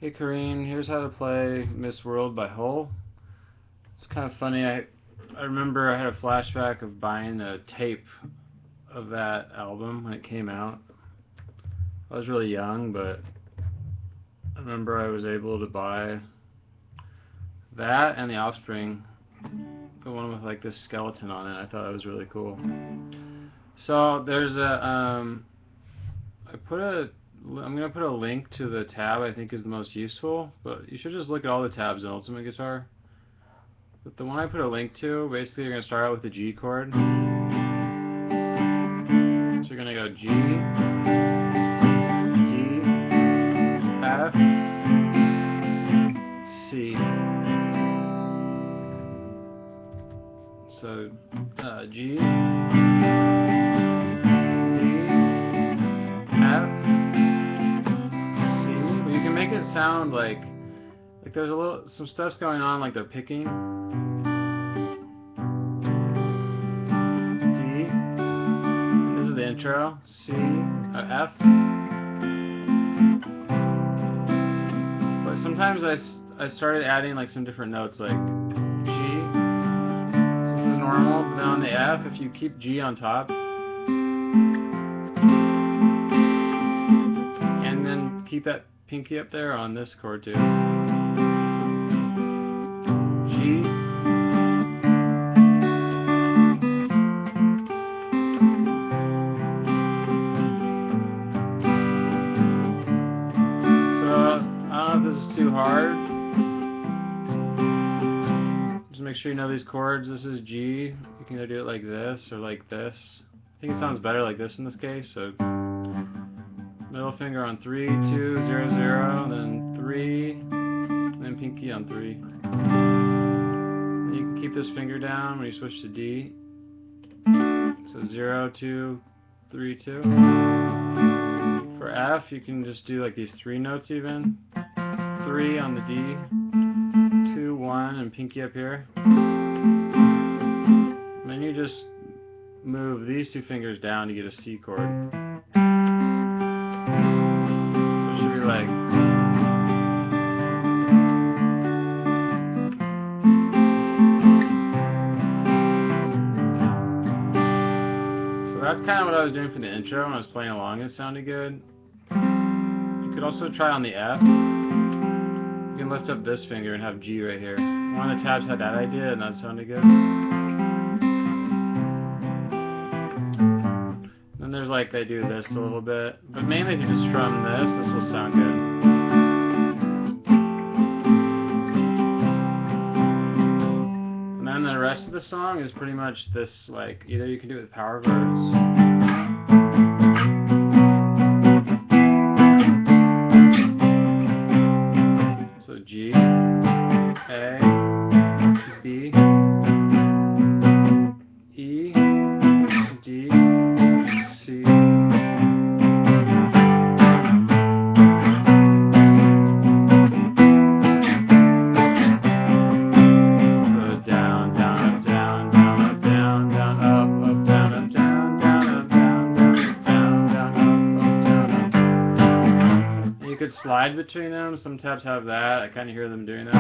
Hey Corrine, here's how to play Miss World by Hull. It's kind of funny, I remember I had a flashback of buying a tape of that album when it came out. I was really young, but I remember I was able to buy that and The Offspring, the one with like this skeleton on it. I thought it was really cool. So there's I'm gonna put a link to the tab I think is the most useful, but you should just look at all the tabs in Ultimate Guitar. But the one I put a link to, basically you're gonna start out with the G chord. So you're gonna go G, D, F, C. So G, make it sound like there's some stuff's going on, like they're picking. D. This is the intro. C. F. But sometimes I started adding like some different notes, like G. This is normal, but then on the F, if you keep G on top, and then keep that pinky up there on this chord too. G. So, I don't know if this is too hard. Just make sure you know these chords. This is G. You can either do it like this or like this. I think it sounds better like this in this case, so middle finger on 3, 2, 0, 0, then 3, and then pinky on 3. And you can keep this finger down when you switch to D. So 0, 2, 3, 2. For F, you can just do like these 3 notes even. 3 on the D, 2, 1, and pinky up here. And then you just move these 2 fingers down to get a C chord. Like, so that's kind of what I was doing for the intro when I was playing along. It sounded good. You could also try on the F. You can lift up this finger and have G right here. One of the tabs had that idea and that sounded good. And there's like they do this a little bit, but mainly if you just strum this will sound good. And then the rest of the song is pretty much this, like either you can do it with power chords. So G, A, B, E, D, C. Slide between them. Some tabs have that. I kind of hear them doing that.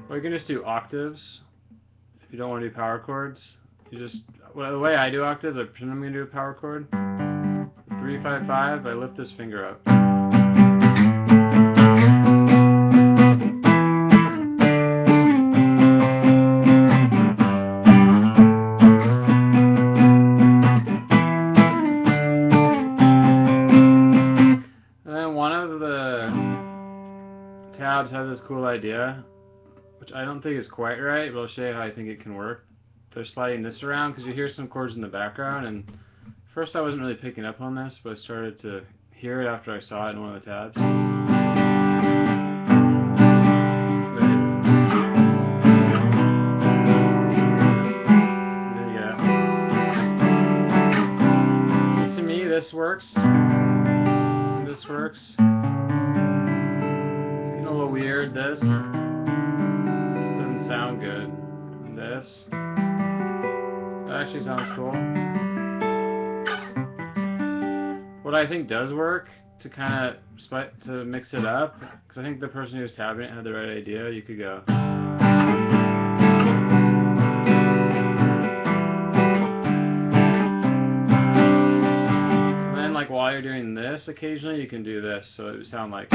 Or you can just do octaves if you don't want to do power chords. You just, well, the way I do octaves, I pretend I'm going to do a power chord. 3, 5, 5. I lift this finger up. Tabs have this cool idea, which I don't think is quite right, but I'll show you how I think it can work. They're sliding this around because you hear some chords in the background, and first I wasn't really picking up on this, but I started to hear it after I saw it in one of the tabs. There you go. So to me this works. This works. A little weird, this doesn't sound good. This, that actually sounds cool. What I think does work to kind of to mix it up, because I think the person who was tabbing it had the right idea. You could go. So then, like while you're doing this, occasionally you can do this, so it would sound like.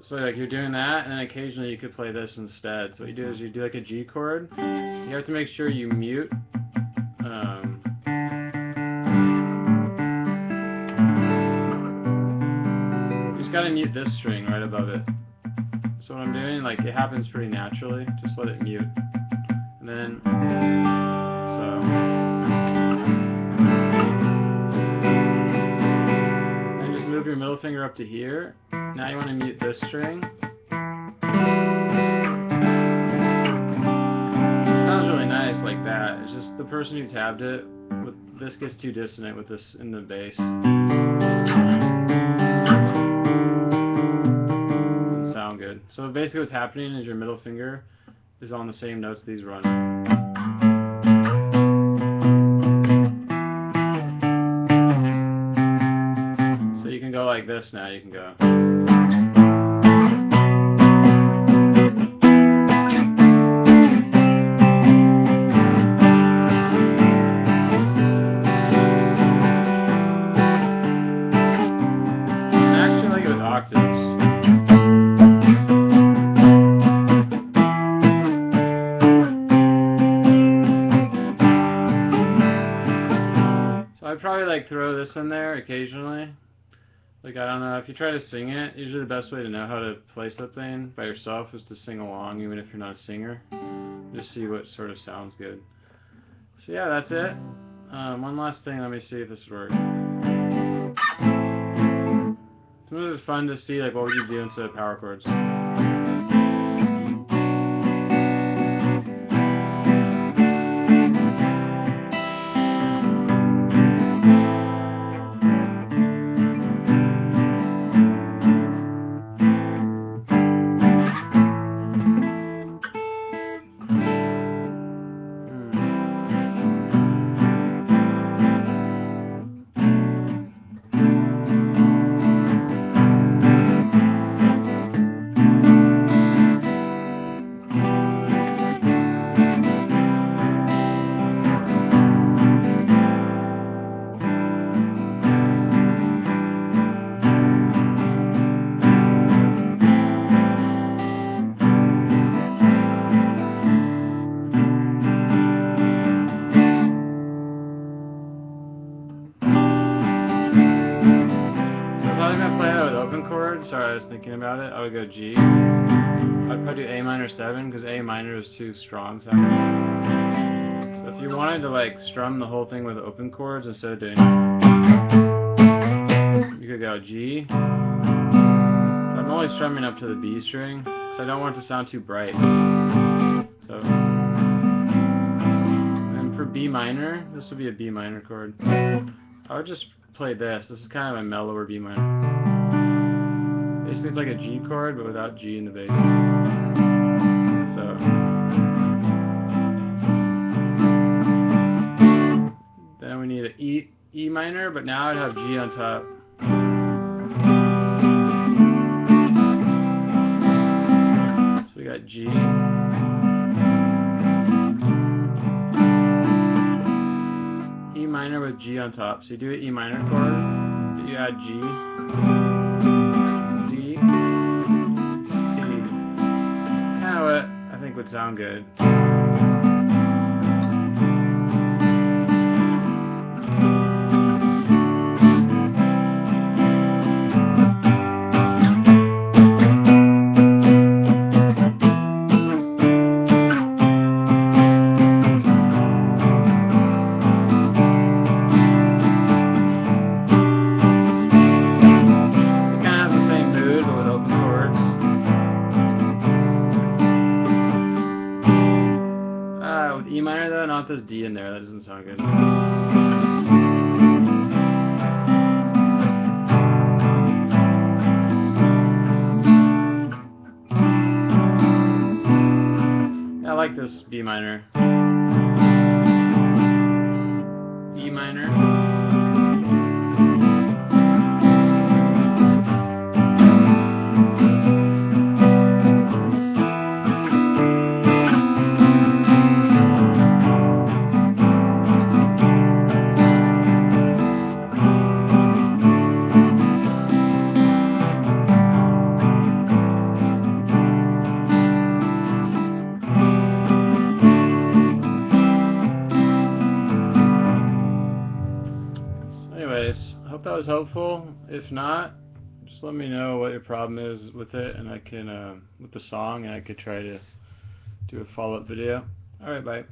So like you're doing that, and then occasionally you could play this instead. So what you do is you do like a G chord. You have to make sure you mute. You just gotta mute this string right above it. So what I'm doing, like it happens pretty naturally. Just let it mute, and then and just move your middle finger up to here. Now you want to mute this string. It sounds really nice like that. It's just the person who tabbed it, this gets too dissonant with this in the bass. Doesn't sound good. So basically what's happening is your middle finger is on the same notes these run. So you can go like this now, you can go. I'd probably like throw this in there occasionally. Like I don't know, if you try to sing it, usually the best way to know how to play something by yourself is to sing along, even if you're not a singer. Just see what sort of sounds good. So yeah, that's it. One last thing, let me see if this works. Sometimes it's fun to see like what would you do instead of power chords. Sorry, I was thinking about it. I would go G. I'd probably do A minor 7 because A minor is too strong sounding. So if you wanted to like strum the whole thing with open chords instead of doing, you could go G. I'm only strumming up to the B string because I don't want it to sound too bright. So, and for B minor, this would be a B minor chord. I would just play this. This is kind of a mellower B minor. Basically, it's like a G chord, but without G in the bass. So, then we need an E minor, but now I'd have G on top. So we got G. E minor with G on top. So you do an E minor chord, but you add G. I think would sound good. E minor though, not this D in there, that doesn't sound good. Yeah, I like this B minor. E minor. Anyways, I hope that was helpful. If not, just let me know what your problem is with it, and I can with the song, and I could try to do a follow-up video. Alright, bye.